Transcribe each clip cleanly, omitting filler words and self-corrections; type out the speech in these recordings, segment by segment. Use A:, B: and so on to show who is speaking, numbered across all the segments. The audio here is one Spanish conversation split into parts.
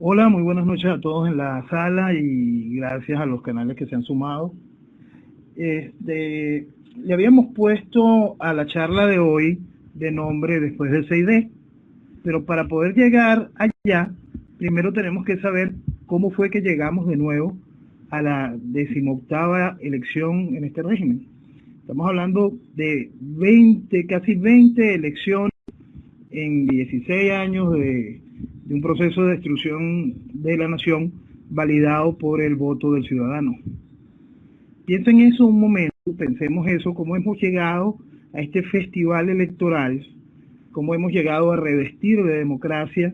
A: Hola, muy buenas noches a todos en la sala y gracias a los canales que se han sumado. Le habíamos puesto a la charla de hoy de nombre Después del 6D, pero para poder llegar allá, primero tenemos que saber cómo fue que llegamos de nuevo a la 18ª elección en este régimen. Estamos hablando de 20, casi 20 elecciones en 16 años de un proceso de destrucción de la nación validado por el voto del ciudadano. Piensen eso un momento, pensemos eso, cómo hemos llegado a este festival electoral, cómo hemos llegado a revestir de democracia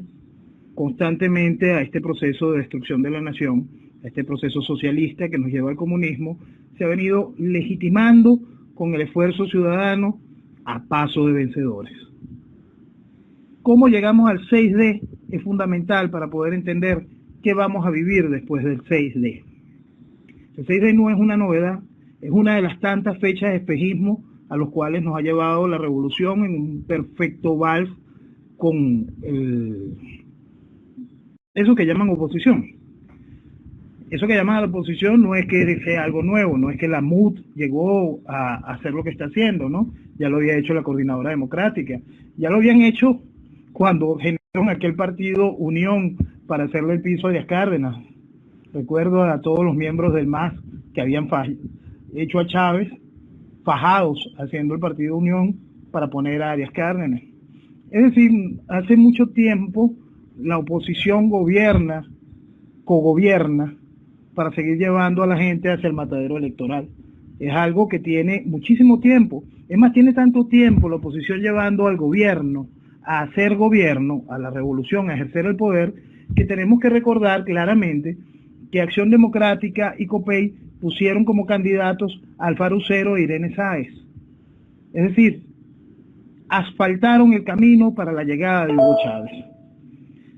A: constantemente a este proceso de destrucción de la nación, a este proceso socialista que nos lleva al comunismo, se ha venido legitimando con el esfuerzo ciudadano a paso de vencedores. Cómo llegamos al 6D es fundamental para poder entender qué vamos a vivir después del 6D. El 6D no es una novedad, es una de las tantas fechas de espejismo a los cuales nos ha llevado la revolución en un perfecto vals con eso que llaman oposición. Eso que llaman a la oposición no es que sea algo nuevo, no es que la MUD llegó a hacer lo que está haciendo, ¿no? Ya lo había hecho la Coordinadora Democrática, ya lo habían hecho cuando generaron aquel partido Unión para hacerle el piso a Díaz Cárdenas. Recuerdo a todos los miembros del MAS que habían hecho a Chávez fajados haciendo el partido Unión para poner a Díaz Cárdenas. Es decir, hace mucho tiempo la oposición gobierna, cogobierna, para seguir llevando a la gente hacia el matadero electoral. Es algo que tiene muchísimo tiempo. Es más, tiene tanto tiempo la oposición llevando al gobierno a hacer gobierno, a la revolución, a ejercer el poder, que tenemos que recordar claramente que Acción Democrática y COPEI pusieron como candidatos a Alfaro Usero e Irene Sáez. Es decir, asfaltaron el camino para la llegada de Hugo Chávez.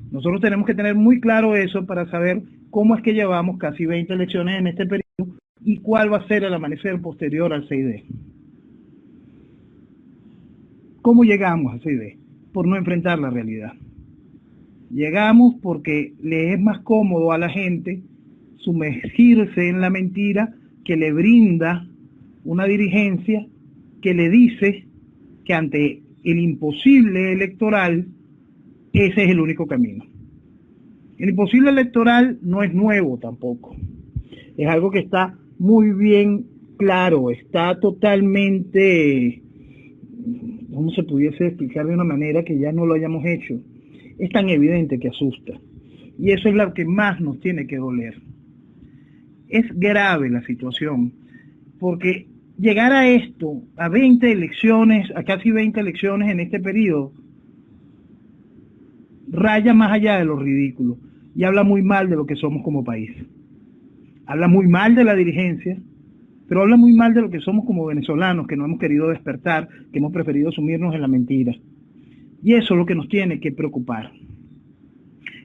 A: Nosotros tenemos que tener muy claro eso para saber cómo es que llevamos casi 20 elecciones en este periodo y cuál va a ser el amanecer posterior al 6D. ¿Cómo llegamos al 6D? Por no enfrentar la realidad. Llegamos porque le es más cómodo a la gente sumergirse en la mentira que le brinda una dirigencia que le dice que ante el imposible electoral ese es el único camino. El imposible electoral no es nuevo tampoco. Es algo que está muy bien claro, está totalmente, ¿cómo se pudiese explicar de una manera que ya no lo hayamos hecho? Es tan evidente que asusta. Y eso es lo que más nos tiene que doler. Es grave la situación, porque llegar a esto, a 20 elecciones, a casi 20 elecciones en este periodo, raya más allá de lo ridículo y habla muy mal de lo que somos como país. Habla muy mal de la dirigencia, pero habla muy mal de lo que somos como venezolanos, que no hemos querido despertar, que hemos preferido sumirnos en la mentira. Y eso es lo que nos tiene que preocupar.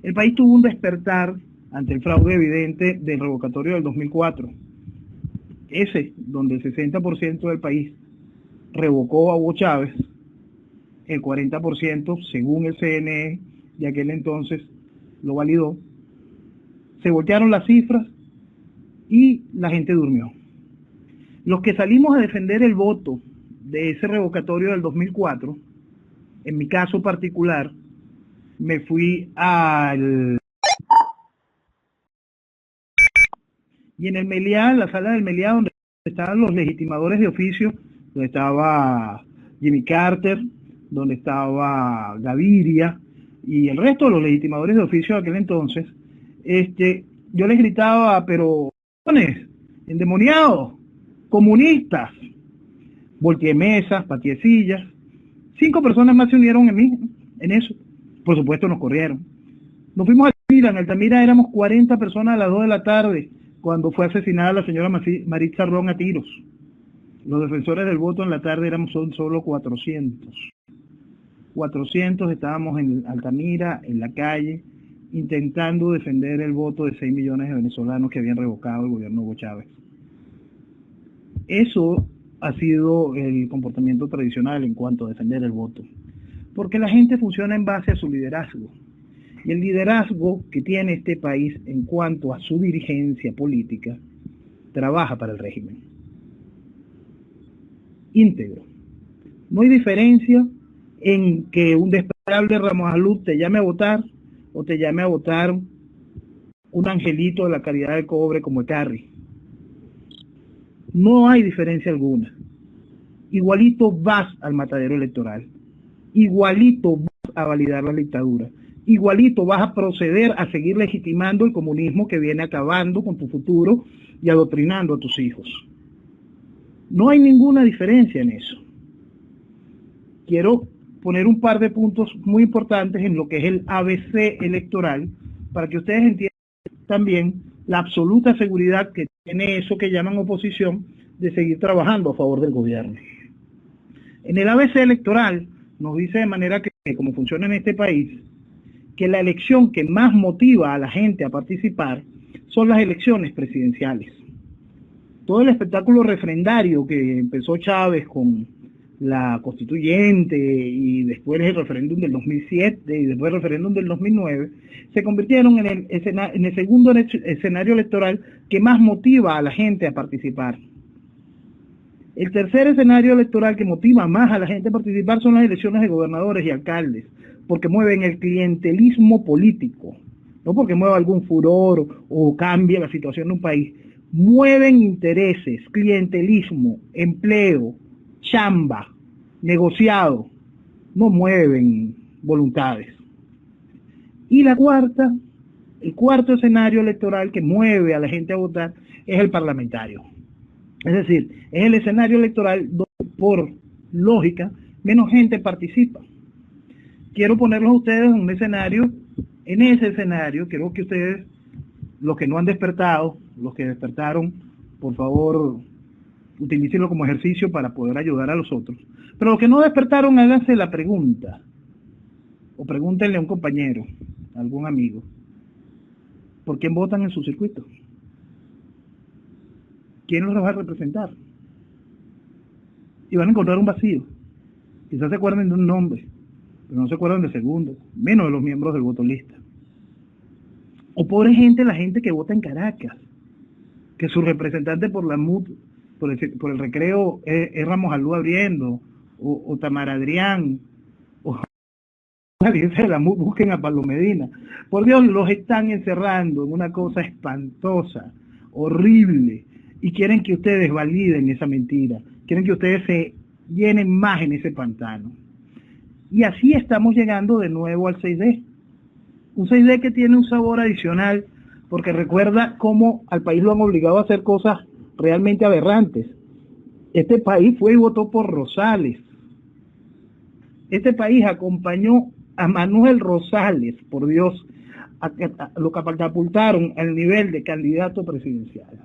A: El país tuvo un despertar ante el fraude evidente del revocatorio del 2004. Ese, donde el 60% del país revocó a Hugo Chávez, el 40%, según el CNE de aquel entonces, lo validó. Se voltearon las cifras y la gente durmió. Los que salimos a defender el voto de ese revocatorio del 2004, en mi caso particular, me fui al... Y en el Meliá, en la sala del Meliá, donde estaban los legitimadores de oficio, donde estaba Jimmy Carter, donde estaba Gaviria, y el resto de los legitimadores de oficio de aquel entonces, yo les gritaba, pero, endemoniados, comunistas, volteé mesas, pateé sillas. 5 personas más se unieron en eso. Por supuesto nos corrieron. Nos fuimos a Altamira. En Altamira éramos 40 personas a las 2 de la tarde, cuando fue asesinada la señora Maritza Ron a tiros. Los defensores del voto en la tarde éramos solo 400. 400 estábamos en Altamira, en la calle, intentando defender el voto de 6 millones de venezolanos que habían revocado el gobierno de Hugo Chávez. Eso ha sido el comportamiento tradicional en cuanto a defender el voto, porque la gente funciona en base a su liderazgo. Y el liderazgo que tiene este país en cuanto a su dirigencia política trabaja para el régimen. Íntegro. No hay diferencia en que un despreciable Ramos Alud te llame a votar o te llame a votar un angelito de la caridad del cobre como Ecarri. No hay diferencia alguna. Igualito vas al matadero electoral. Igualito vas a validar la dictadura. Igualito vas a proceder a seguir legitimando el comunismo que viene acabando con tu futuro y adoctrinando a tus hijos. No hay ninguna diferencia en eso. Quiero poner un par de puntos muy importantes en lo que es el ABC electoral para que ustedes entiendan también la absoluta seguridad que tiene eso que llaman oposición de seguir trabajando a favor del gobierno. En el ABC electoral nos dice de manera que, como funciona en este país, que la elección que más motiva a la gente a participar son las elecciones presidenciales. Todo el espectáculo refrendario que empezó Chávez con la constituyente y después el referéndum del 2007 y después el referéndum del 2009, se convirtieron en el segundo escenario electoral que más motiva a la gente a participar. El tercer escenario electoral que motiva más a la gente a participar son las elecciones de gobernadores y alcaldes, porque mueven el clientelismo político, no porque mueva algún furor o cambie la situación de un país, mueven intereses, clientelismo, empleo, chamba, negociado, no mueven voluntades. Y el cuarto escenario electoral que mueve a la gente a votar es el parlamentario. Es decir, es el escenario electoral donde, por lógica, menos gente participa. Quiero ponerlos a ustedes en un escenario, en ese escenario, quiero que ustedes, los que no han despertado, los que despertaron, por favor, utilícenlo como ejercicio para poder ayudar a los otros. Pero los que no despertaron, háganse la pregunta, o pregúntenle a un compañero, a algún amigo, ¿por quién votan en su circuito? ¿Quién los va a representar? Y van a encontrar un vacío. Quizás se acuerden de un nombre, pero no se acuerdan del segundo, menos de los miembros del voto lista. O pobre gente, la gente que vota en Caracas, que su representante por la MUD, por el recreo, es Ramos Alud abriendo, o Tamara Adrián, o la dirigencia de la MUD, busquen a Pablo Medina. Por Dios, los están encerrando en una cosa espantosa, horrible, y quieren que ustedes validen esa mentira, quieren que ustedes se llenen más en ese pantano. Y así estamos llegando de nuevo al 6D. Un 6D que tiene un sabor adicional, porque recuerda cómo al país lo han obligado a hacer cosas realmente aberrantes. Este país fue y votó por Rosales. Este país acompañó a Manuel Rosales, por Dios, lo catapultaron al nivel de candidato presidencial.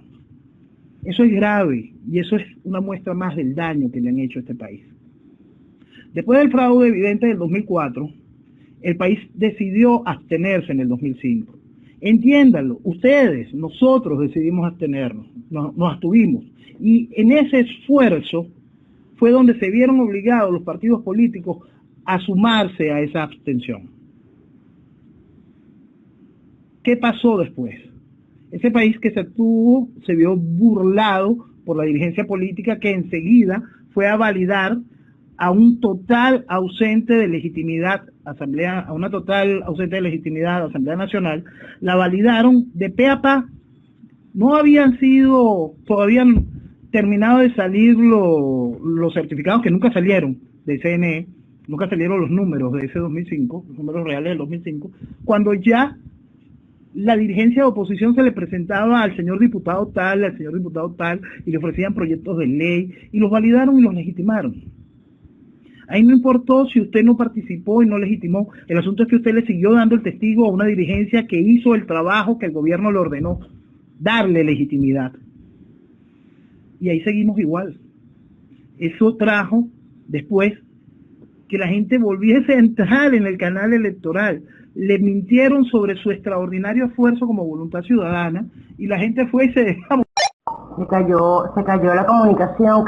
A: Eso es grave y eso es una muestra más del daño que le han hecho a este país. Después del fraude evidente del 2004, el país decidió abstenerse en el 2005. Entiéndanlo, ustedes, nosotros decidimos abstenernos, nos abstuvimos. Y en ese esfuerzo fue donde se vieron obligados los partidos políticos a sumarse a esa abstención. ¿Qué pasó después? Ese país que se abstuvo se vio burlado por la dirigencia política que enseguida fue a validar a un total ausente de legitimidad, a una total ausente de legitimidad, Asamblea Nacional, la validaron de pe a pa. No habían sido, todavía terminado de salir los certificados que nunca salieron de CNE, nunca salieron los números de ese 2005, los números reales del 2005, cuando ya la dirigencia de oposición se le presentaba al señor diputado tal, y le ofrecían proyectos de ley, y los validaron y los legitimaron. Ahí no importó si usted no participó y no legitimó, el asunto es que usted le siguió dando el testigo a una dirigencia que hizo el trabajo que el gobierno le ordenó, darle legitimidad. Y ahí seguimos igual. Eso trajo después que la gente volviese a entrar en el canal electoral. Le mintieron sobre su extraordinario esfuerzo como voluntad ciudadana y la gente fue y se dejó.
B: Se cayó la comunicación.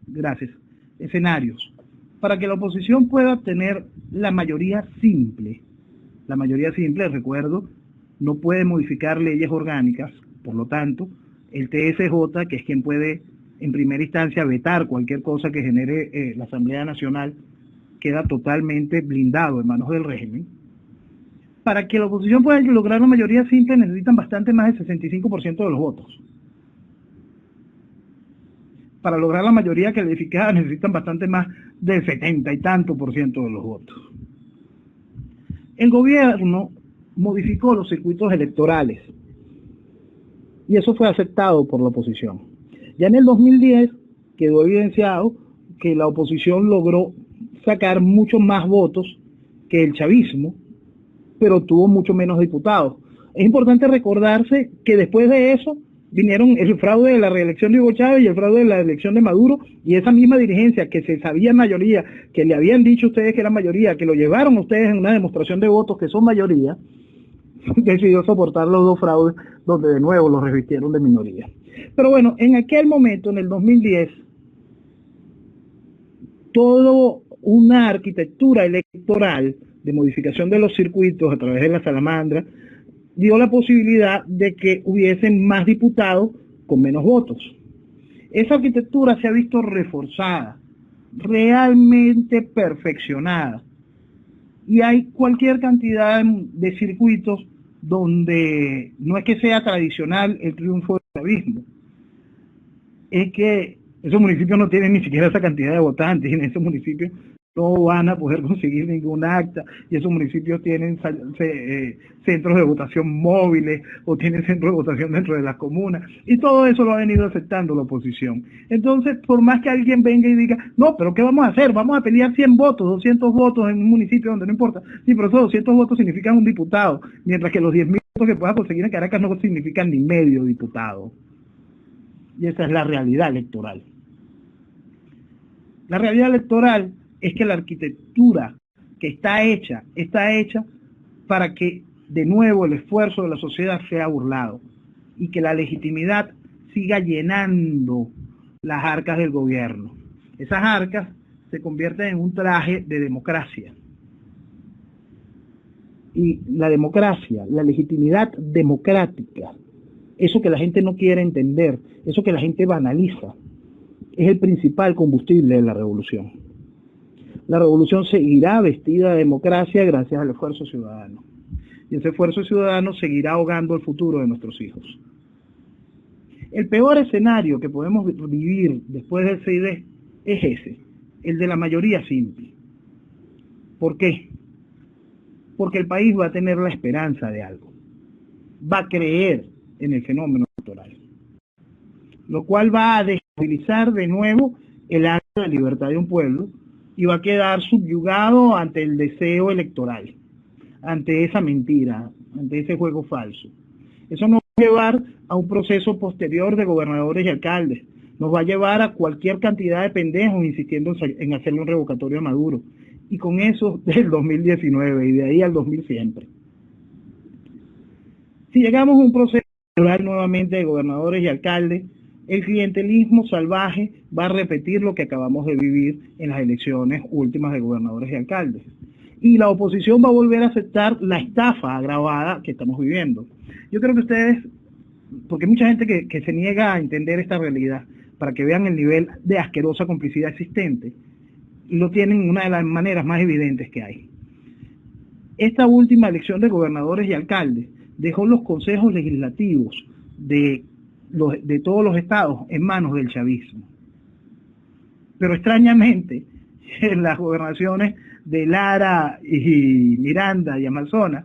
A: Gracias. Escenarios. Para que la oposición pueda obtener la mayoría simple, La mayoría simple, recuerdo, no puede modificar leyes orgánicas, por lo tanto, el TSJ, que es quien puede en primera instancia vetar cualquier cosa que genere la Asamblea Nacional, queda totalmente blindado en manos del régimen. Para que la oposición pueda lograr una mayoría simple necesitan bastante más del 65% de los votos. Para lograr la mayoría calificada necesitan bastante más del 70 y tanto por ciento de los votos. El gobierno modificó los circuitos electorales y eso fue aceptado por la oposición. Ya en el 2010 quedó evidenciado que la oposición logró sacar muchos más votos que el chavismo, pero tuvo mucho menos diputados. Es importante recordarse que después de eso vinieron el fraude de la reelección de Hugo Chávez y el fraude de la elección de Maduro, y esa misma dirigencia que se sabía mayoría, que le habían dicho a ustedes que era mayoría, que lo llevaron a ustedes en una demostración de votos que son mayoría, decidió soportar los dos fraudes, donde de nuevo los revistieron de minoría. Pero bueno, en aquel momento, en el 2010, toda una arquitectura electoral de modificación de los circuitos a través de la salamandra dio la posibilidad de que hubiesen más diputados con menos votos. Esa arquitectura se ha visto reforzada, realmente perfeccionada, y hay cualquier cantidad de circuitos donde no es que sea tradicional el triunfo del chavismo, es que esos municipios no tienen ni siquiera esa cantidad de votantes, y en esos municipios no van a poder conseguir ningún acta, y esos municipios tienen centros de votación móviles o tienen centros de votación dentro de las comunas, y todo eso lo ha venido aceptando la oposición. Entonces, por más que alguien venga y diga, no, pero ¿qué vamos a hacer? Vamos a pelear 100 votos, 200 votos en un municipio donde no importa. Sí, pero esos 200 votos significan un diputado, mientras que los 10.000 votos que pueda conseguir en Caracas no significan ni medio diputado. Y esa es la realidad electoral. La realidad electoral es que la arquitectura que está hecha para que de nuevo el esfuerzo de la sociedad sea burlado y que la legitimidad siga llenando las arcas del gobierno. Esas arcas se convierten en un traje de democracia. Y la democracia, la legitimidad democrática, eso que la gente no quiere entender, eso que la gente banaliza, es el principal combustible de la revolución. La revolución seguirá vestida de democracia gracias al esfuerzo ciudadano. Y ese esfuerzo ciudadano seguirá ahogando el futuro de nuestros hijos. El peor escenario que podemos vivir después del CID es ese, el de la mayoría simple. ¿Por qué? Porque el país va a tener la esperanza de algo. Va a creer en el fenómeno electoral, lo cual va a destabilizar de nuevo el acto de libertad de un pueblo y va a quedar subyugado ante el deseo electoral, ante esa mentira, ante ese juego falso. Eso nos va a llevar a un proceso posterior de gobernadores y alcaldes, nos va a llevar a cualquier cantidad de pendejos insistiendo en hacerle un revocatorio a Maduro, y con eso del 2019 y de ahí al 2000 siempre. Si llegamos a un proceso electoral nuevamente de gobernadores y alcaldes, el clientelismo salvaje va a repetir lo que acabamos de vivir en las elecciones últimas de gobernadores y alcaldes. Y la oposición va a volver a aceptar la estafa agravada que estamos viviendo. Yo creo que ustedes, porque hay mucha gente que se niega a entender esta realidad, para que vean el nivel de asquerosa complicidad existente, lo tienen una de las maneras más evidentes que hay. Esta última elección de gobernadores y alcaldes dejó los consejos legislativos de todos los estados en manos del chavismo. Pero extrañamente, en las gobernaciones de Lara y Miranda y Amazonas,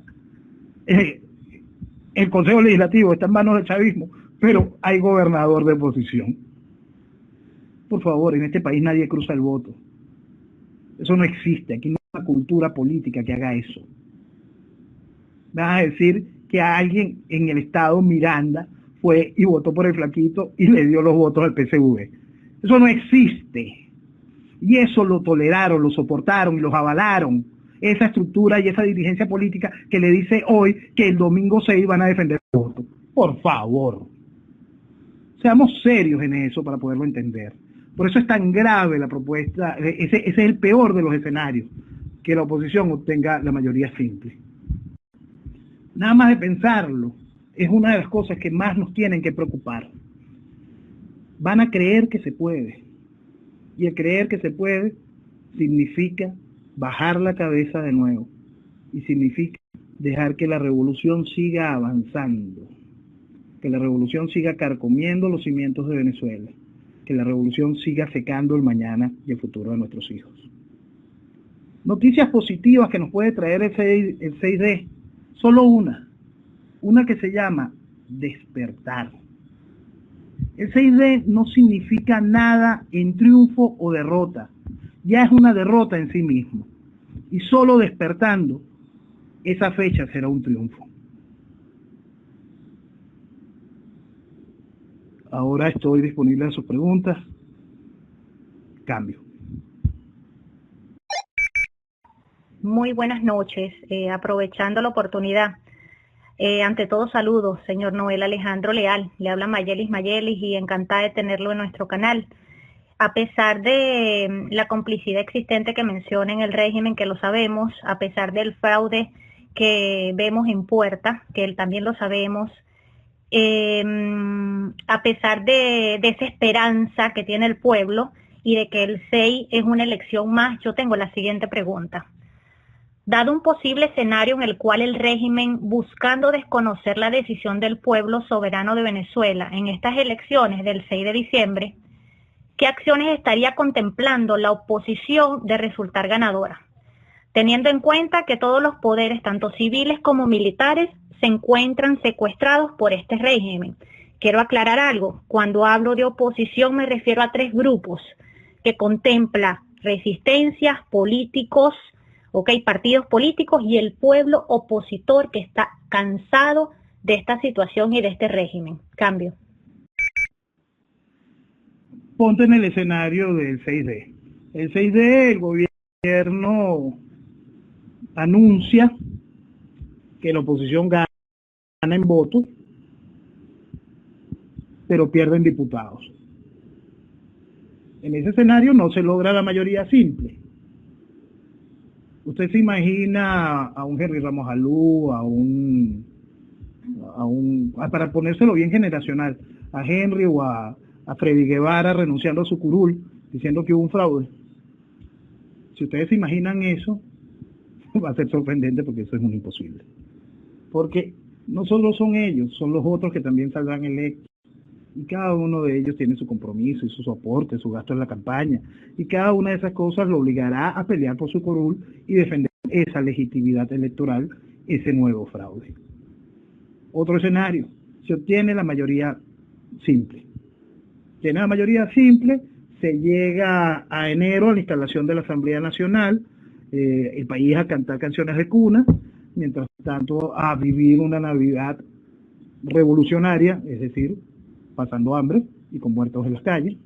A: el Consejo Legislativo está en manos del chavismo, pero hay gobernador de oposición. Por favor, en este país nadie cruza el voto. Eso no existe, aquí no hay una cultura política que haga eso. Vas a decir que alguien en el estado Miranda fue y votó por el flaquito y le dio los votos al PSV. Eso no existe. Y eso lo toleraron, lo soportaron y los avalaron. Esa estructura y esa dirigencia política que le dice hoy que el domingo 6 van a defender el voto. Por favor. Seamos serios en eso para poderlo entender. Por eso es tan grave la propuesta, ese es el peor de los escenarios, que la oposición obtenga la mayoría simple. nada más de pensarlo, es una de las cosas que más nos tienen que preocupar. Van a creer que se puede. Y el creer que se puede significa bajar la cabeza de nuevo. Y significa dejar que la revolución siga avanzando. Que la revolución siga carcomiendo los cimientos de Venezuela. Que la revolución siga secando el mañana y el futuro de nuestros hijos. Noticias positivas que nos puede traer el 6D. Solo una que se llama despertar. El 6D no significa nada en triunfo o derrota, ya es una derrota en sí mismo, y solo despertando, esa fecha será un triunfo. Ahora estoy disponible a sus preguntas. Cambio.
C: Muy buenas noches, aprovechando la oportunidad. Ante todo, saludos, señor Noel Alejandro Leal. Le habla Mayelis y encantada de tenerlo en nuestro canal. A pesar de la complicidad existente que menciona en el régimen, que lo sabemos, a pesar del fraude que vemos en puerta, que él también lo sabemos, a pesar de esa esperanza que tiene el pueblo y de que el 6 es una elección más, yo tengo la siguiente pregunta. Dado un posible escenario en el cual el régimen, buscando desconocer la decisión del pueblo soberano de Venezuela en estas elecciones del 6 de diciembre, ¿qué acciones estaría contemplando la oposición de resultar ganadora? Teniendo en cuenta que todos los poderes, tanto civiles como militares, se encuentran secuestrados por este régimen. Quiero aclarar algo, cuando hablo de oposición me refiero a 3 grupos, que contempla resistencias, políticos, partidos políticos y el pueblo opositor que está cansado de esta situación y de este régimen. Cambio.
A: Ponte en el escenario del 6D. El 6D, el gobierno anuncia que la oposición gana en votos, pero pierde en diputados. En ese escenario no se logra la mayoría simple. Usted se imagina a un Henry Ramos Alú, para ponérselo bien generacional, a Henry o a Freddy Guevara renunciando a su curul, diciendo que hubo un fraude. Si ustedes se imaginan eso, va a ser sorprendente porque eso es muy imposible. Porque no solo son ellos, son los otros que también saldrán electos. Y cada uno de ellos tiene su compromiso y su soporte, su gasto en la campaña. Y cada una de esas cosas lo obligará a pelear por su curul y defender esa legitimidad electoral, ese nuevo fraude. Otro escenario, se obtiene la mayoría simple. Tiene la mayoría simple, se llega a enero a la instalación de la Asamblea Nacional, el país a cantar canciones de cuna, mientras tanto a vivir una Navidad revolucionaria, es decir, pasando hambre y con muertos en las calles.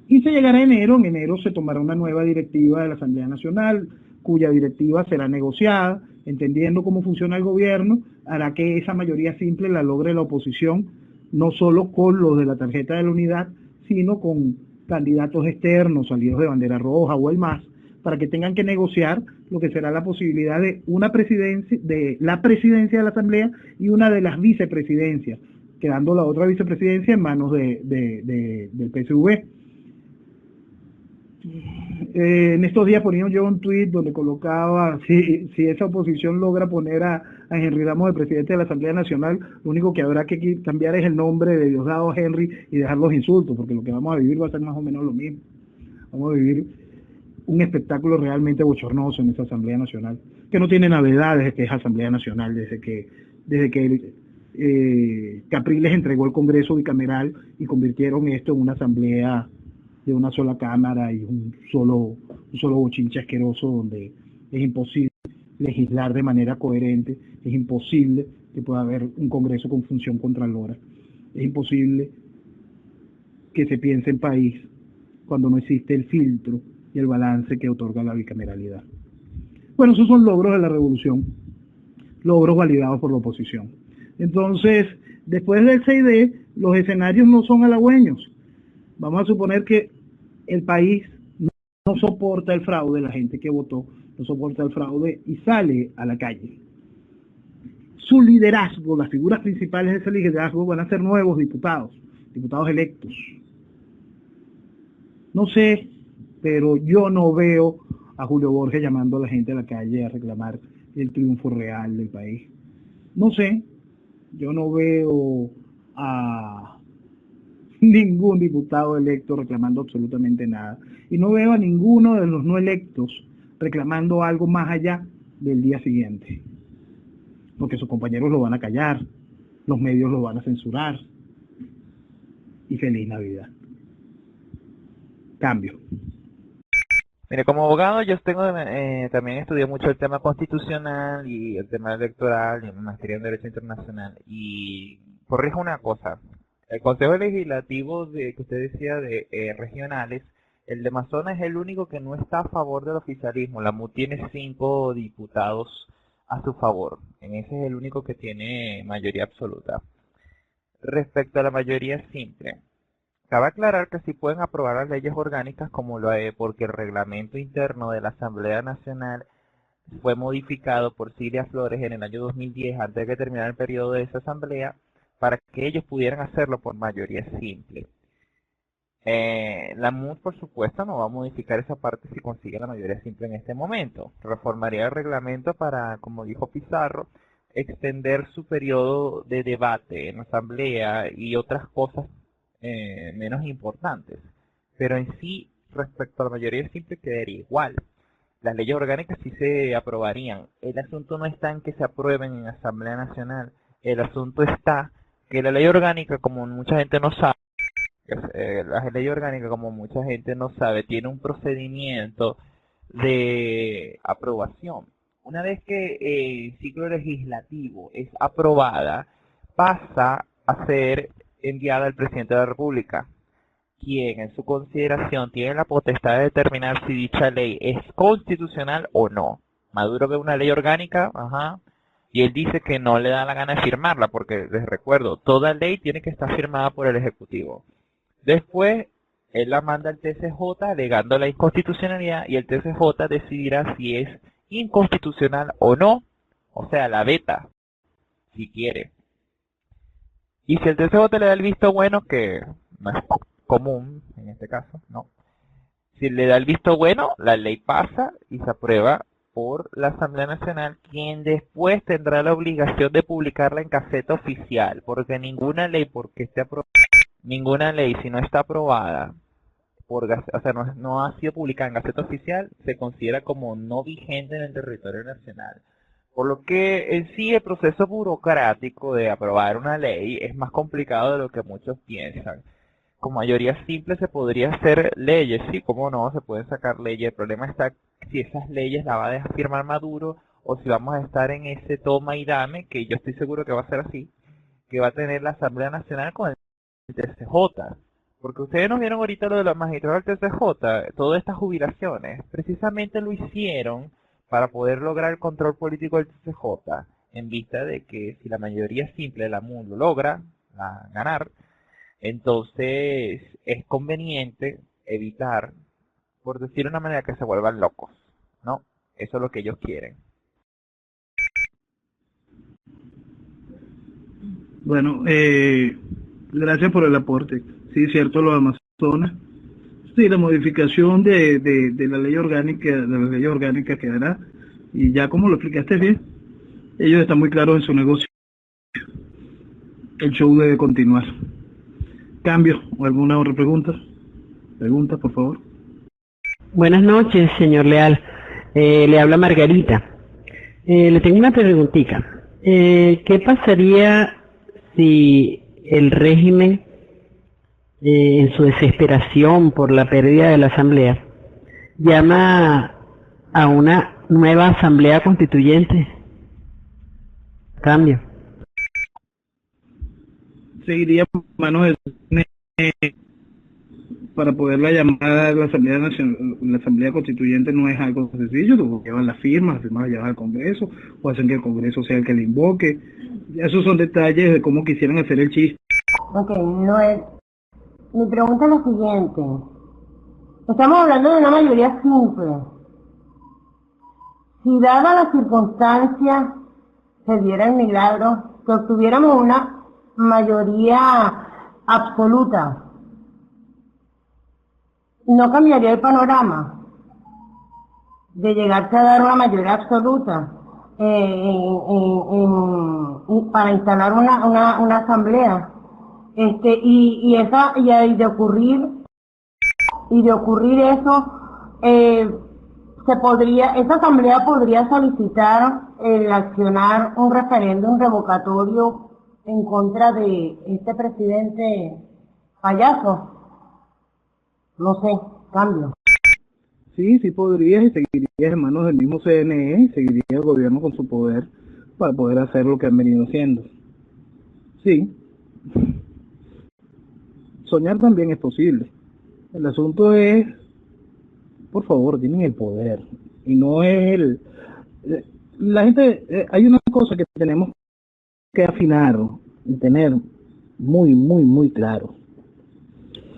A: Y se llegará a enero, en enero se tomará una nueva directiva de la Asamblea Nacional, cuya directiva será negociada, entendiendo cómo funciona el gobierno, hará que esa mayoría simple la logre la oposición, no solo con los de la tarjeta de la unidad, sino con candidatos externos, salidos de bandera roja o el MAS, para que tengan que negociar lo que será la posibilidad de una presidencia, de la presidencia de la Asamblea y una de las vicepresidencias, quedando la otra vicepresidencia en manos del PSV. En estos días ponía yo un tuit donde colocaba, si esa oposición logra poner a Henry Ramos de presidente de la Asamblea Nacional, lo único que habrá que cambiar es el nombre de Diosdado Henry y dejar los insultos, porque lo que vamos a vivir va a ser más o menos lo mismo. Vamos a vivir un espectáculo realmente bochornoso en esa Asamblea Nacional, que no tiene novedades desde que es Asamblea Nacional, desde que Capriles entregó el Congreso bicameral y convirtieron esto en una asamblea de una sola cámara y un solo bochinche asqueroso donde es imposible legislar de manera coherente, es imposible que pueda haber un Congreso con función contralora, es imposible que se piense en país cuando no existe el filtro y el balance que otorga la bicameralidad. Bueno, esos son logros de la revolución, logros validados por la oposición. Entonces, después del 6D, los escenarios no son halagüeños. Vamos a suponer que el país no soporta el fraude, la gente que votó no soporta el fraude y sale a la calle. su liderazgo, las figuras principales de ese liderazgo van a ser nuevos diputados electos. No sé, pero yo no veo a Julio Borges llamando a la gente a la calle a reclamar el triunfo real del país. No sé, yo no veo a ningún diputado electo reclamando absolutamente nada. Y no veo a ninguno de los no electos reclamando algo más allá del día siguiente. Porque sus compañeros lo van a callar, los medios lo van a censurar. Y feliz Navidad. Cambio.
D: Mire, como abogado yo también estudié mucho el tema constitucional y el tema electoral y mi maestría en Derecho Internacional. Y corrijo una cosa, el Consejo Legislativo que usted decía de regionales, el de Amazonas es el único que no está a favor del oficialismo. La MUT tiene 5 diputados a su favor. En ese es el único que tiene mayoría absoluta. Respecto a la mayoría simple, cabe aclarar que sí pueden aprobar las leyes orgánicas como lo es porque el reglamento interno de la Asamblea Nacional fue modificado por Cilia Flores en el año 2010, antes de que terminara el periodo de esa asamblea, para que ellos pudieran hacerlo por mayoría simple. La MUD, por supuesto, no va a modificar esa parte si consigue la mayoría simple en este momento. Reformaría el reglamento para, como dijo Pizarro, extender su periodo de debate en la asamblea y otras cosas menos importantes. Pero en sí, respecto a la mayoría simple, quedaría igual. Las leyes orgánicas sí se aprobarían. El asunto no está en que se aprueben en la Asamblea Nacional. El asunto está que la ley orgánica, como mucha gente no sabe, tiene un procedimiento de aprobación. Una vez que el ciclo legislativo es aprobada, pasa a ser enviada al presidente de la República, quien en su consideración tiene la potestad de determinar si dicha ley es constitucional o no. Maduro ve una ley orgánica, y él dice que no le da la gana de firmarla, porque les recuerdo, toda ley tiene que estar firmada por el Ejecutivo. Después, él la manda al TCJ alegando la inconstitucionalidad y el TCJ decidirá si es inconstitucional o no, o sea, la veta, si quiere. Y si el TCJ le da el visto bueno, que no es común en este caso, no. Si le da el visto bueno, la ley pasa y se aprueba por la Asamblea Nacional, quien después tendrá la obligación de publicarla en Gaceta Oficial, porque ninguna ley, si no está aprobada, no ha sido publicada en Gaceta Oficial, se considera como no vigente en el territorio nacional. Por lo que en sí el proceso burocrático de aprobar una ley es más complicado de lo que muchos piensan. Con mayoría simple se podría hacer leyes, sí, cómo no, se pueden sacar leyes. El problema está si esas leyes las va a dejar firmar Maduro o si vamos a estar en ese toma y dame, que yo estoy seguro que va a ser así, que va a tener la Asamblea Nacional con el TCJ. Porque ustedes nos vieron ahorita lo de los magistrados del TCJ, todas estas jubilaciones, precisamente lo hicieron para poder lograr el control político del TCJ, en vista de que si la mayoría simple de la MUD lo logra ganar, entonces es conveniente evitar, por decir de una manera, que se vuelvan locos, ¿no? Eso es lo que ellos quieren.
A: Bueno, gracias por el aporte. Sí, cierto, los Amazonas. Sí, la modificación de la ley orgánica quedará, y ya como lo explicaste bien, ellos están muy claros en su negocio. El show debe continuar. ¿Cambio o alguna otra pregunta? Pregunta, por favor.
E: Buenas noches, señor Leal. Le habla Margarita. Le tengo una preguntita. ¿Qué pasaría si el régimen, en su desesperación por la pérdida de la asamblea, llama a una nueva asamblea constituyente? Cambio.
A: Seguiría por manos de para poderla llamar a la Asamblea Nacional. La Asamblea Constituyente no es algo sencillo, llevan las firmas las llevan al Congreso, o hacen que el Congreso sea el que le invoque. Esos son detalles de cómo quisieran hacer el chiste.
B: Ok, no es... Mi pregunta es la siguiente. Estamos hablando de una mayoría simple. Si dada la circunstancia se diera el milagro, que obtuviéramos una mayoría absoluta, no cambiaría el panorama de llegarse a dar una mayoría absoluta para instalar una asamblea, y de ocurrir eso, esa asamblea podría solicitar el accionar un referéndum revocatorio en contra de este presidente payaso. No sé, cambio.
A: Sí, sí podrías y seguirías en manos del mismo CNE, seguiría el gobierno con su poder para poder hacer lo que han venido haciendo. Sí. Soñar también es posible. El asunto es, por favor, tienen el poder. Y no es la gente, hay una cosa que tenemos que afinar y tener muy, muy, muy claro.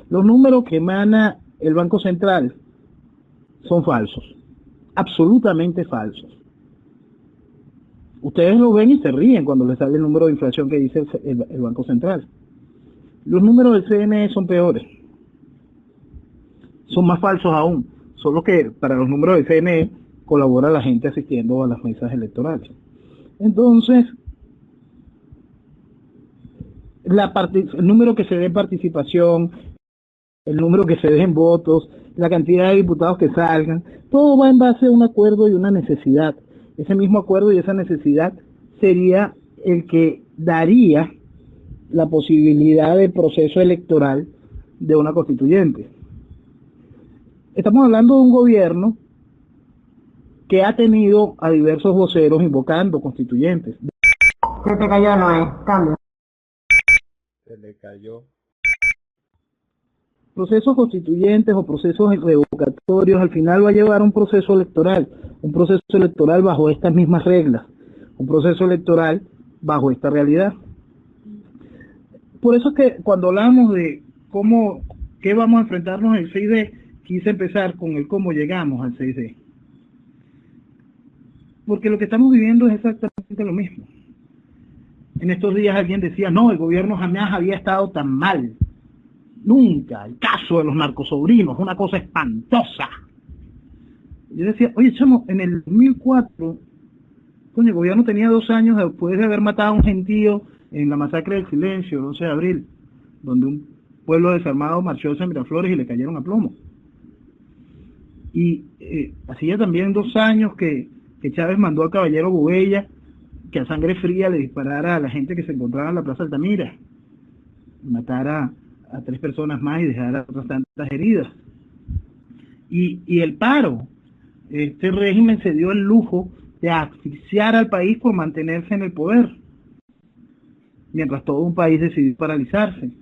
A: Los números que emana el Banco Central son falsos, absolutamente falsos. Ustedes lo ven y se ríen cuando les sale el número de inflación que dice el Banco Central. Los números del CNE son peores, son más falsos aún, solo que para los números del CNE colabora la gente asistiendo a las mesas electorales. Entonces, el número que se dé en participación, el número que se dé en votos, la cantidad de diputados que salgan, todo va en base a un acuerdo y una necesidad. Ese mismo acuerdo y esa necesidad sería el que daría la posibilidad de proceso electoral de una constituyente. Estamos hablando de un gobierno que ha tenido a diversos voceros invocando constituyentes.
B: Se te cayó, Noé, cambio.
D: Se le cayó.
A: Procesos constituyentes o procesos revocatorios al final va a llevar a un proceso electoral bajo estas mismas reglas, un proceso electoral bajo esta realidad. Por eso es que cuando hablamos de qué vamos a enfrentarnos en el 6D, quise empezar con el cómo llegamos al 6D. Porque lo que estamos viviendo es exactamente lo mismo. En estos días alguien decía, no, el gobierno jamás había estado tan mal. Nunca. El caso de los narcosobrinos, una cosa espantosa. Yo decía, oye, chamo, en el 2004, el gobierno tenía 2 años después de haber matado a un gentío en la masacre del Silencio, el 11 de abril, donde un pueblo desarmado marchó hacia Miraflores y le cayeron a plomo. Y hacía también 2 años que Chávez mandó al caballero Gubella que a sangre fría le disparara a la gente que se encontraba en la Plaza Altamira, matara a 3 personas más y dejara otras tantas heridas. Y el paro, este régimen se dio el lujo de asfixiar al país por mantenerse en el poder, mientras todo un país decidió paralizarse,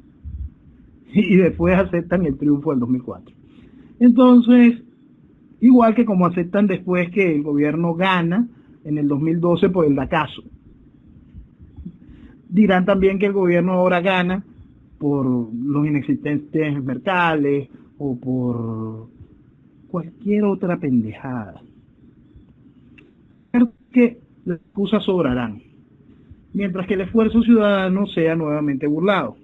A: y después aceptan el triunfo del 2004. Entonces, igual que como aceptan después que el gobierno gana en el 2012 por el DACAzo, dirán también que el gobierno ahora gana por los inexistentes mercales o por cualquier otra pendejada. Pero que las excusas sobrarán, mientras que el esfuerzo ciudadano sea nuevamente burlado.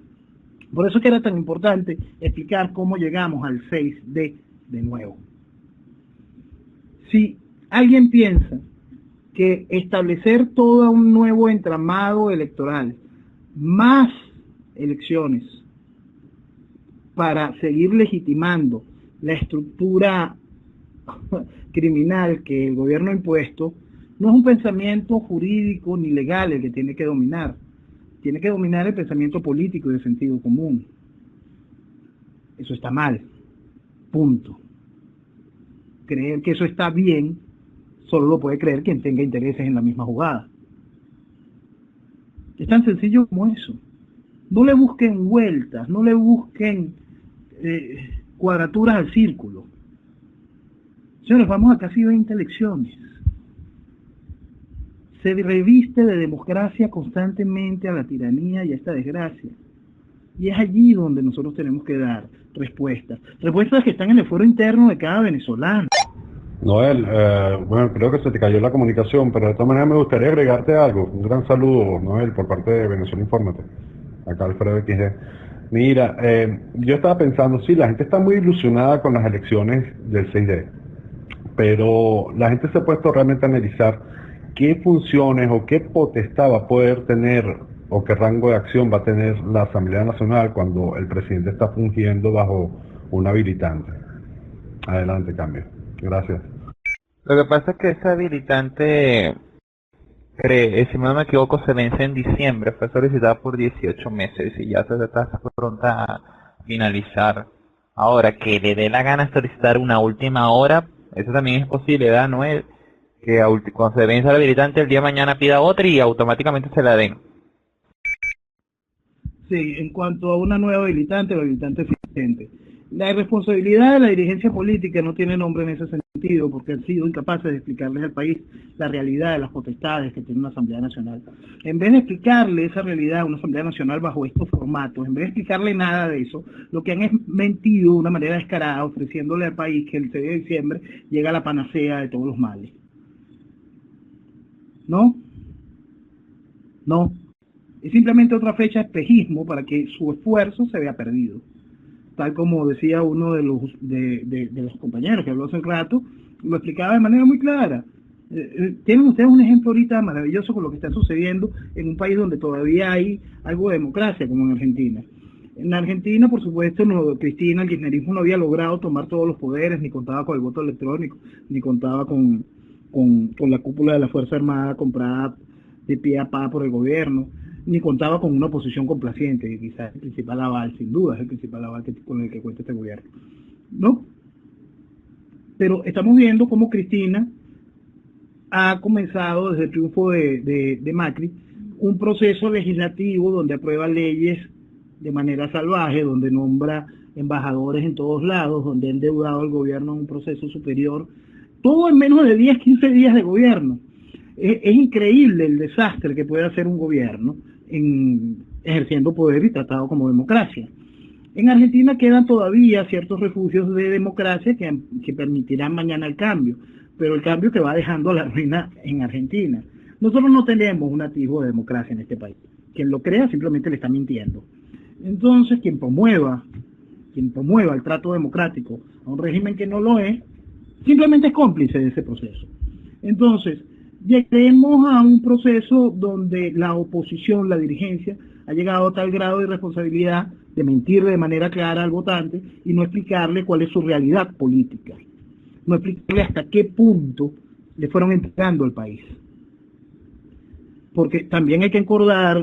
A: Por eso es que era tan importante explicar cómo llegamos al 6D de nuevo. Si alguien piensa que establecer todo un nuevo entramado electoral, más elecciones, para seguir legitimando la estructura criminal que el gobierno ha impuesto, no es un pensamiento jurídico ni legal el que tiene que dominar. Tiene que dominar el pensamiento político y de sentido común. Eso está mal. Punto. Creer que eso está bien solo lo puede creer quien tenga intereses en la misma jugada. Es tan sencillo como eso. No le busquen vueltas, no le busquen cuadraturas al círculo. Señores, vamos a casi 20 elecciones. Se reviste de democracia constantemente a la tiranía y a esta desgracia. Y es allí donde nosotros tenemos que dar respuestas. Respuestas que están en el fuero interno de cada venezolano.
F: Noel, bueno, creo que se te cayó la comunicación, pero de todas maneras me gustaría agregarte algo. Un gran saludo, Noel, por parte de Venezuela Infórmate. Acá Alfredo XD. Mira, yo estaba pensando, sí, la gente está muy ilusionada con las elecciones del 6D, pero la gente se ha puesto realmente a analizar qué funciones o qué potestad va a poder tener o qué rango de acción va a tener la Asamblea Nacional cuando el presidente está fungiendo bajo un habilitante. Adelante, cambio. Gracias.
D: Lo que pasa es que ese habilitante, si no me equivoco, se vence en diciembre, fue solicitada por 18 meses y ya se está pronta a finalizar. Ahora, que le dé la gana solicitar una última hora, eso también es posible, ¿verdad, Noel? Que cuando se vence el habilitante el día de mañana pida otra y automáticamente se la den.
A: Sí, en cuanto a una nueva habilitante o habilitante existente. La irresponsabilidad de la dirigencia política no tiene nombre en ese sentido, porque han sido incapaces de explicarles al país la realidad de las potestades que tiene una Asamblea Nacional. En vez de explicarle esa realidad a una Asamblea Nacional bajo estos formatos, en vez de explicarle nada de eso, lo que han es mentido de una manera descarada, ofreciéndole al país que el 6 de diciembre llega la panacea de todos los males. ¿No? No. Es simplemente otra fecha espejismo para que su esfuerzo se vea perdido. Tal como decía uno de los compañeros que habló hace un rato, lo explicaba de manera muy clara. Tienen ustedes un ejemplo ahorita maravilloso con lo que está sucediendo en un país donde todavía hay algo de democracia, como en Argentina. En Argentina, por supuesto, Cristina, el kirchnerismo no había logrado tomar todos los poderes, ni contaba con el voto electrónico, ni contaba con la cúpula de la Fuerza Armada comprada de pie a pa por el gobierno, ni contaba con una oposición complaciente, que quizás es el principal aval, sin duda, es el principal aval con el que cuenta este gobierno. ¿No? Pero estamos viendo cómo Cristina ha comenzado, desde el triunfo de Macri, un proceso legislativo donde aprueba leyes de manera salvaje, donde nombra embajadores en todos lados, donde ha endeudado al gobierno en un proceso superior, todo en menos de 10, 15 días de gobierno. Es increíble el desastre que puede hacer un gobierno ejerciendo poder y tratado como democracia. En Argentina quedan todavía ciertos refugios de democracia que permitirán mañana el cambio, pero el cambio que va dejando la ruina en Argentina. Nosotros no tenemos un atisbo de democracia en este país. Quien lo crea simplemente le está mintiendo. Entonces, quien promueva el trato democrático a un régimen que no lo es, simplemente es cómplice de ese proceso. Entonces, lleguemos a un proceso donde la oposición, la dirigencia, ha llegado a tal grado de irresponsabilidad de mentirle de manera clara al votante y no explicarle cuál es su realidad política, no explicarle hasta qué punto le fueron entregando al país. Porque también hay que acordar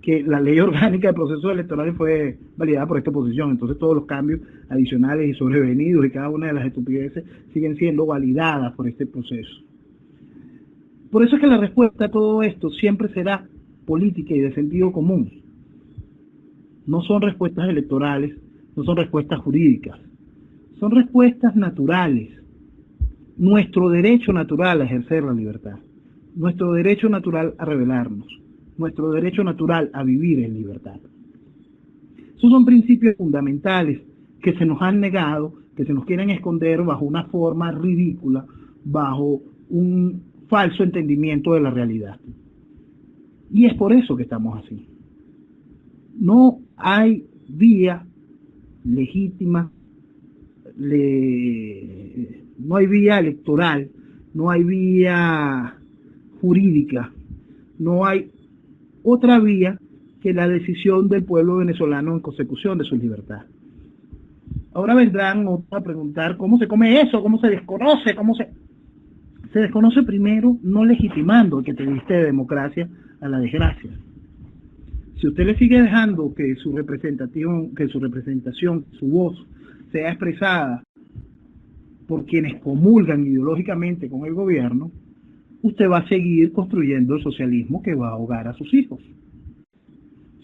A: que la ley orgánica de procesos electorales fue validada por esta oposición, entonces todos los cambios adicionales y sobrevenidos y cada una de las estupideces siguen siendo validadas por este proceso. Por eso es que la respuesta a todo esto siempre será política y de sentido común. No son respuestas electorales, no son respuestas jurídicas, son respuestas naturales. Nuestro derecho natural a ejercer la libertad, nuestro derecho natural a rebelarnos, nuestro derecho natural a vivir en libertad. Esos son principios fundamentales que se nos han negado, que se nos quieren esconder bajo una forma ridícula, bajo un falso entendimiento de la realidad. Y es por eso que estamos así. No hay vía legítima, no hay vía electoral, no hay vía jurídica, no hay otra vía que la decisión del pueblo venezolano en consecución de su libertad. Ahora vendrán otros a preguntar cómo se come eso, cómo se desconoce, se desconoce primero no legitimando el que te diste de democracia a la desgracia. Si usted le sigue dejando que su representación, su voz sea expresada por quienes comulgan ideológicamente con el gobierno, usted va a seguir construyendo el socialismo que va a ahogar a sus hijos.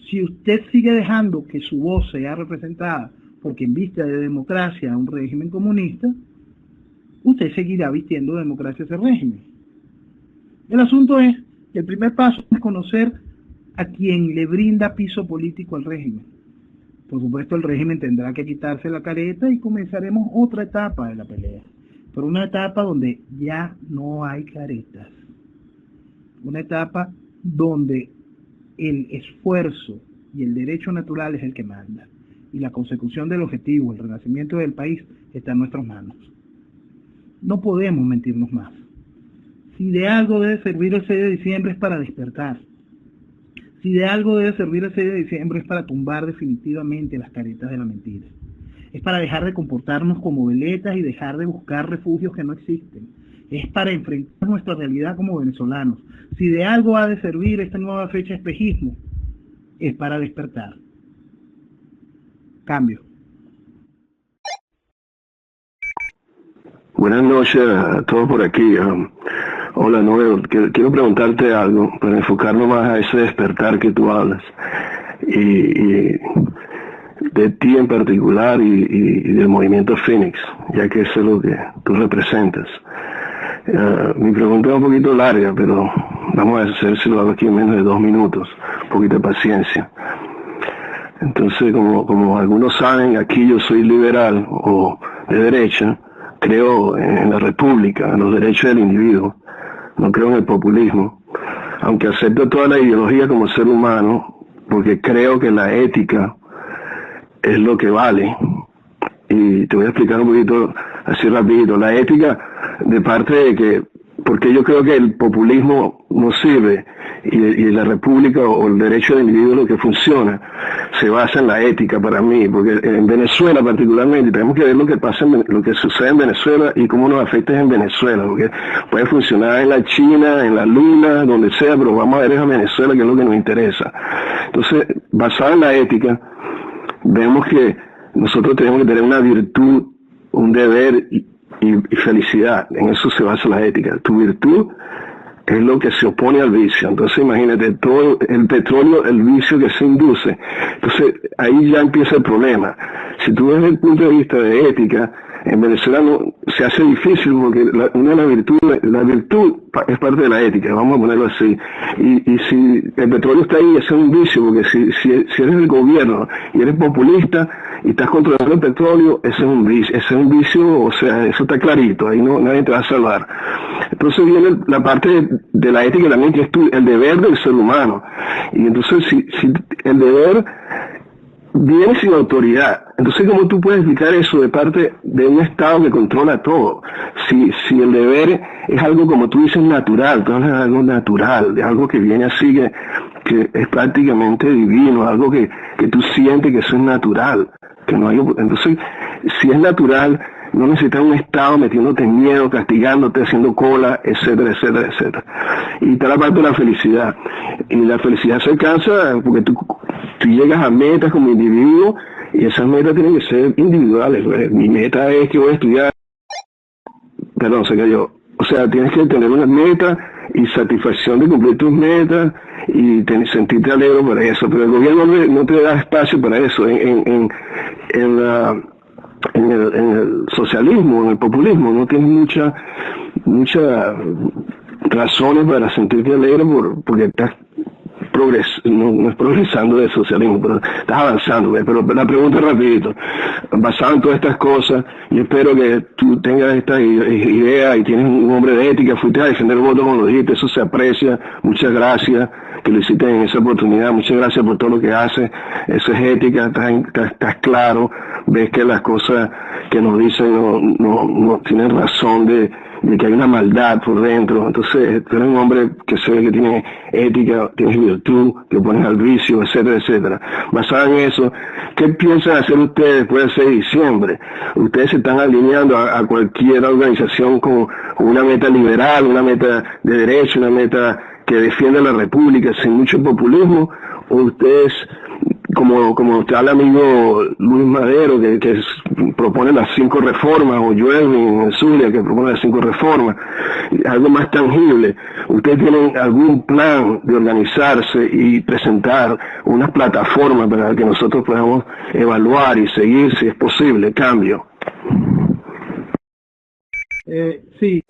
A: Si usted sigue dejando que su voz sea representada por quien viste de democracia a un régimen comunista, usted seguirá vistiendo de democracia ese régimen. El asunto es que el primer paso es conocer a quien le brinda piso político al régimen. Por supuesto, el régimen tendrá que quitarse la careta y comenzaremos otra etapa de la pelea. pero una etapa donde ya no hay caretas, una etapa donde el esfuerzo y el derecho natural es el que manda, y la consecución del objetivo, el renacimiento del país, está en nuestras manos. No podemos mentirnos más. Si de algo debe servir el 6 de diciembre es para despertar. Si de algo debe servir el 6 de diciembre es para tumbar definitivamente las caretas de la mentira. Es para dejar de comportarnos como veletas y dejar de buscar refugios que no existen. Es para enfrentar nuestra realidad como venezolanos. Si de algo ha de servir esta nueva fecha de espejismo, es para despertar. Cambio.
G: Buenas noches a todos por aquí. Hola Noel, quiero preguntarte algo para enfocarnos más a ese despertar que tú hablas y de ti en particular y del movimiento Fénix, ya que eso es lo que tú representas. Mi pregunta es un poquito larga, pero vamos a hacer si lo hago aquí en menos de 2 minutos, un poquito de paciencia. Entonces, como algunos saben, aquí yo soy liberal o de derecha, creo en la república, en los derechos del individuo, no creo en el populismo, aunque acepto toda la ideología como ser humano, porque creo que la ética es lo que vale. Y te voy a explicar un poquito así rapidito. La ética, de parte de que, porque yo creo que el populismo no sirve, y la república o el derecho del individuo lo que funciona, se basa en la ética para mí, porque en Venezuela particularmente tenemos que ver lo que pasa, lo que sucede en Venezuela y cómo nos afecta en Venezuela, porque puede funcionar en la China, en la Luna, donde sea, pero vamos a ver en Venezuela, que es lo que nos interesa. Entonces, basado en la ética, vemos que nosotros tenemos que tener una virtud, un deber y felicidad. En eso se basa la ética. Tu virtud es lo que se opone al vicio. Entonces imagínate, todo el petróleo, el vicio que se induce. Entonces ahí ya empieza el problema. Si tú ves el punto de vista de ética, en Venezuela se hace difícil porque una de las virtudes, la virtud es parte de la ética, vamos a ponerlo así. Y si el petróleo está ahí, ese es un vicio, porque si eres el gobierno y eres populista y estás controlando el petróleo, ese es un vicio, o sea, eso está clarito, ahí nadie te va a salvar. Entonces viene la parte de la ética también, que es el deber del ser humano. Y entonces si el deber viene sin autoridad, entonces ¿cómo tú puedes explicar eso de parte de un Estado que controla todo? Si el deber es algo, como tú dices, natural, tú hablas de algo natural, de algo que viene así, que es prácticamente divino, algo que tú sientes que eso es natural, que no hay. Entonces, si es natural, no necesitas un Estado metiéndote en miedo, castigándote, haciendo cola, etcétera, etcétera, etcétera. Y está la parte de la felicidad. Y la felicidad se alcanza porque tú llegas a metas como individuo, y esas metas tienen que ser individuales. Mi meta es que voy a estudiar. Perdón, se cayó. O sea, tienes que tener una meta y satisfacción de cumplir tus metas y sentirte alegre por eso. Pero el gobierno no te da espacio para eso. En el socialismo, en el populismo, no tienes muchas razones para sentirte alegre porque estás no es progresando del socialismo, pero estás avanzando. Pero la pregunta es rapidito, basado en todas estas cosas, yo espero que tú tengas esta idea y tienes un hombre de ética, fuiste a defender el voto como lo dijiste, eso se aprecia, muchas gracias que lo hiciste en esa oportunidad, muchas gracias por todo lo que haces, eso es ética, estás claro, ves que las cosas que nos dicen no tienen razón de que hay una maldad por dentro. Entonces tú eres un hombre que se ve que tiene ética, tienes virtud, que opones al vicio, etcétera, etcétera. Basado en eso, ¿qué piensan hacer ustedes después del 6 de diciembre? Ustedes se están alineando a cualquier organización con una meta liberal, una meta de derecho, una meta que defienda la república sin mucho populismo, o ustedes, como está el amigo Luis Madero, que propone las 5 reformas, o Joelvin Zulia, que propone las 5 reformas, algo más tangible? ¿Ustedes tienen algún plan de organizarse y presentar una plataforma para que nosotros podamos evaluar y seguir, si es posible, cambio?
A: Sí,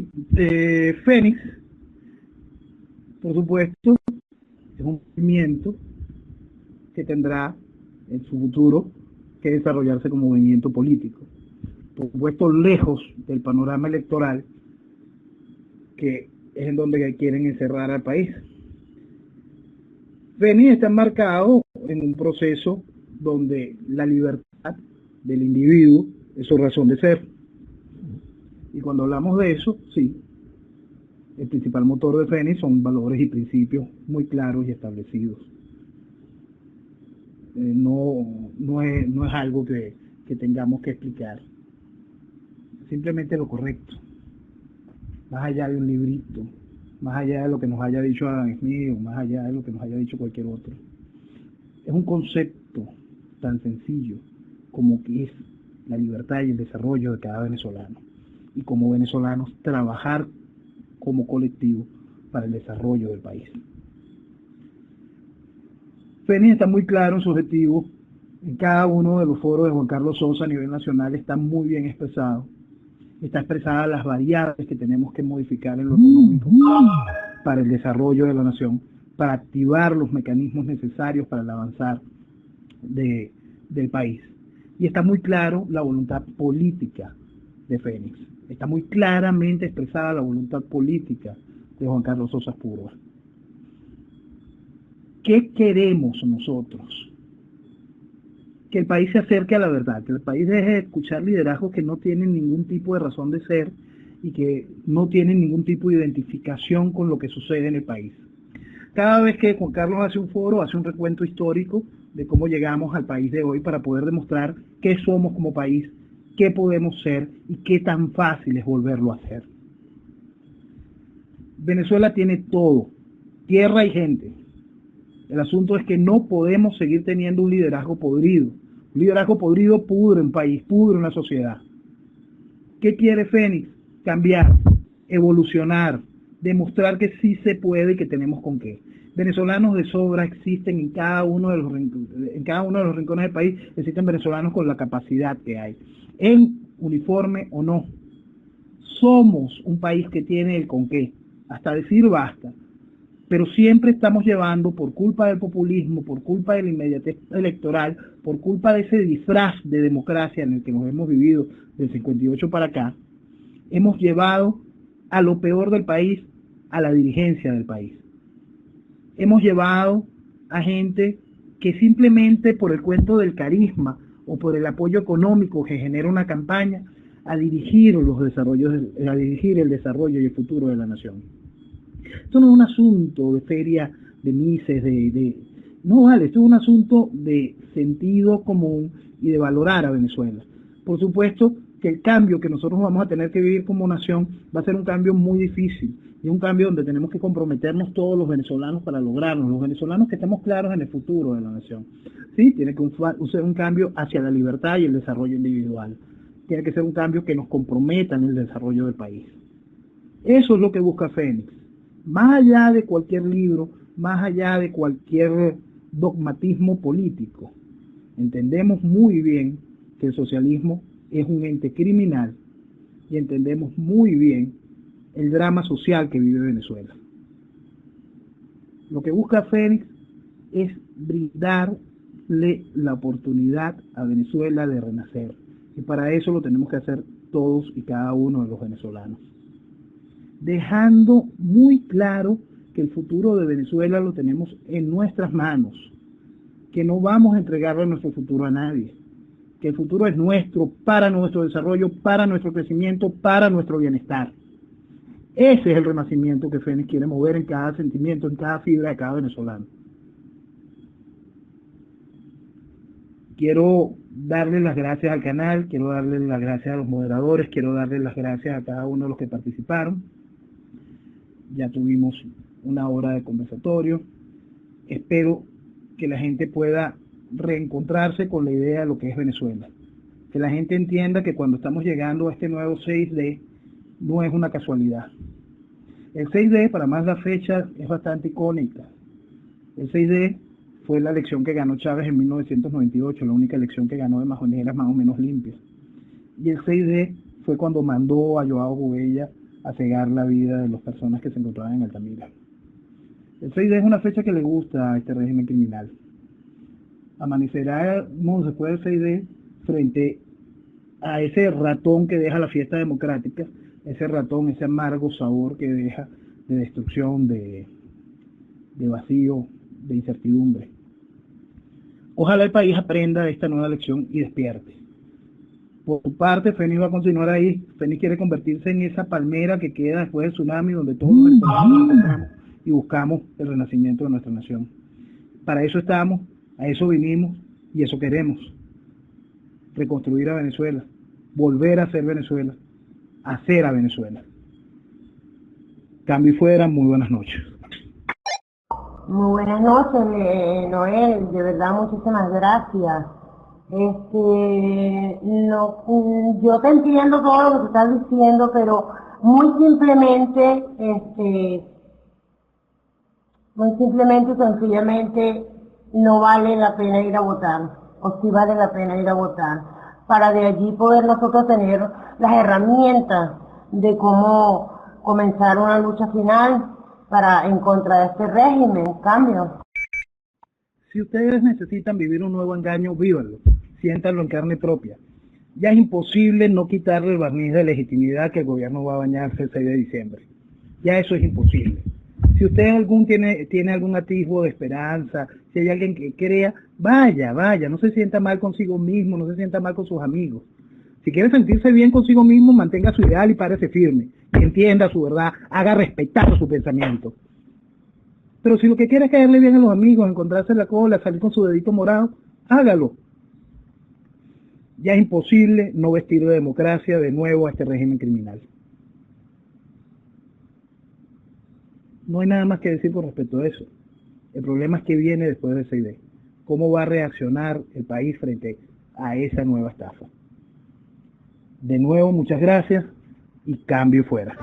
A: Fénix, por supuesto, es un movimiento que tendrá en su futuro que desarrollarse como movimiento político. por supuesto lejos del panorama electoral, que es en donde quieren encerrar al país. Fénix está marcado en un proceso donde la libertad del individuo es su razón de ser. Y cuando hablamos de eso, sí, el principal motor de Fénix son valores y principios muy claros y establecidos. No es algo que tengamos que explicar. Simplemente lo correcto. Más allá de un librito, más allá de lo que nos haya dicho Adam Smith, o más allá de lo que nos haya dicho cualquier otro. Es un concepto tan sencillo como que es la libertad y el desarrollo de cada venezolano. Y como venezolanos, trabajar como colectivo para el desarrollo del país. Fénix está muy claro en su objetivo. En cada uno de los foros de Juan Carlos Sosa a nivel nacional está muy bien expresado. Está expresada las variables que tenemos que modificar en lo económico para el desarrollo de la nación, para activar los mecanismos necesarios para el avanzar del país. Y está muy claro la voluntad política de Fénix. Está muy claramente expresada la voluntad política de Juan Carlos Sosa Púrva. ¿Qué queremos nosotros? Que el país se acerque a la verdad, que el país deje de escuchar liderazgos que no tienen ningún tipo de razón de ser y que no tienen ningún tipo de identificación con lo que sucede en el país. Cada vez que Juan Carlos hace un foro, hace un recuento histórico de cómo llegamos al país de hoy para poder demostrar qué somos como país, qué podemos ser y qué tan fácil es volverlo a hacer. Venezuela tiene todo, tierra y gente. El asunto es que no podemos seguir teniendo un liderazgo podrido. Un liderazgo podrido pudre un país, pudre una sociedad. ¿Qué quiere Fénix? Cambiar, evolucionar, demostrar que sí se puede y que tenemos con qué. Venezolanos de sobra existen en cada uno de los rincones del país, existen venezolanos con la capacidad que hay. En uniforme o no, somos un país que tiene el con qué, hasta decir basta. Pero siempre estamos llevando, por culpa del populismo, por culpa de la inmediatez electoral, por culpa de ese disfraz de democracia en el que nos hemos vivido del 58 para acá, hemos llevado a lo peor del país, a la dirigencia del país. Hemos llevado a gente que simplemente por el cuento del carisma o por el apoyo económico que genera una campaña, a dirigir el desarrollo y el futuro de la nación. Esto no es un asunto de feria, de mises, no vale, esto es un asunto de sentido común y de valorar a Venezuela. Por supuesto que el cambio que nosotros vamos a tener que vivir como nación va a ser un cambio muy difícil, y un cambio donde tenemos que comprometernos todos los venezolanos para lograrlo, los venezolanos que estemos claros en el futuro de la nación. Sí, tiene que ser un cambio hacia la libertad y el desarrollo individual. Tiene que ser un cambio que nos comprometa en el desarrollo del país. Eso es lo que busca Fénix. Más allá de cualquier libro, más allá de cualquier dogmatismo político, entendemos muy bien que el socialismo es un ente criminal y entendemos muy bien el drama social que vive Venezuela. Lo que busca Fénix es brindarle la oportunidad a Venezuela de renacer, y para eso lo tenemos que hacer todos y cada uno de los venezolanos, dejando muy claro que el futuro de Venezuela lo tenemos en nuestras manos, que no vamos a entregarle nuestro futuro a nadie, que el futuro es nuestro, para nuestro desarrollo, para nuestro crecimiento, para nuestro bienestar. Ese es el renacimiento que Fénix quiere mover en cada sentimiento, en cada fibra de cada venezolano. Quiero darle las gracias al canal, quiero darle las gracias a los moderadores, quiero darle las gracias a cada uno de los que participaron. Ya tuvimos una hora de conversatorio. Espero que la gente pueda reencontrarse con la idea de lo que es Venezuela. Que la gente entienda que cuando estamos llegando a este nuevo 6D, no es una casualidad. El 6D, para más la fecha, es bastante icónica. El 6D fue la elección que ganó Chávez en 1998, la única elección que ganó de maneras más o menos limpias. Y el 6D fue cuando mandó a Joao Gubella a cegar la vida de las personas que se encontraban en Altamira. El 6D es una fecha que le gusta a este régimen criminal. Amanecerá después del 6D frente a ese ratón que deja la fiesta democrática, ese ratón, ese amargo sabor que deja de destrucción, de vacío, de incertidumbre. Ojalá el país aprenda de esta nueva lección y despierte. Por su parte, Fénix va a continuar ahí. Fénix quiere convertirse en esa palmera que queda después del tsunami, donde todos los venezolanos nos encontramos y buscamos el renacimiento de nuestra nación. Para eso estamos, a eso vinimos y eso queremos. Reconstruir a Venezuela, volver a ser Venezuela, hacer a Venezuela. Cambio y fuera, muy buenas noches.
B: Muy buenas noches, Noel, de verdad muchísimas gracias. Yo te entiendo todo lo que te estás diciendo, pero muy simplemente y sencillamente no vale la pena ir a votar, o sí vale la pena ir a votar, para de allí poder nosotros tener las herramientas de cómo comenzar una lucha final en contra de este régimen, cambio.
A: Si ustedes necesitan vivir un nuevo engaño, vívanlo, siéntanlo en carne propia. Ya es imposible no quitarle el barniz de legitimidad que el gobierno va a bañarse el 6 de diciembre. Ya eso es imposible. Si usted tiene algún atisbo de esperanza, si hay alguien que crea, vaya, no se sienta mal consigo mismo, no se sienta mal con sus amigos. Si quiere sentirse bien consigo mismo, mantenga su ideal y párese firme, entienda su verdad, haga respetar su pensamiento. Pero si lo que quiere es caerle bien a los amigos, encontrarse en la cola, salir con su dedito morado, hágalo. Ya es imposible no vestir de democracia de nuevo a este régimen criminal. No hay nada más que decir con respecto a eso. El problema es que viene después de esa idea. ¿Cómo va a reaccionar el país frente a esa nueva estafa? De nuevo, muchas gracias y cambio fuera.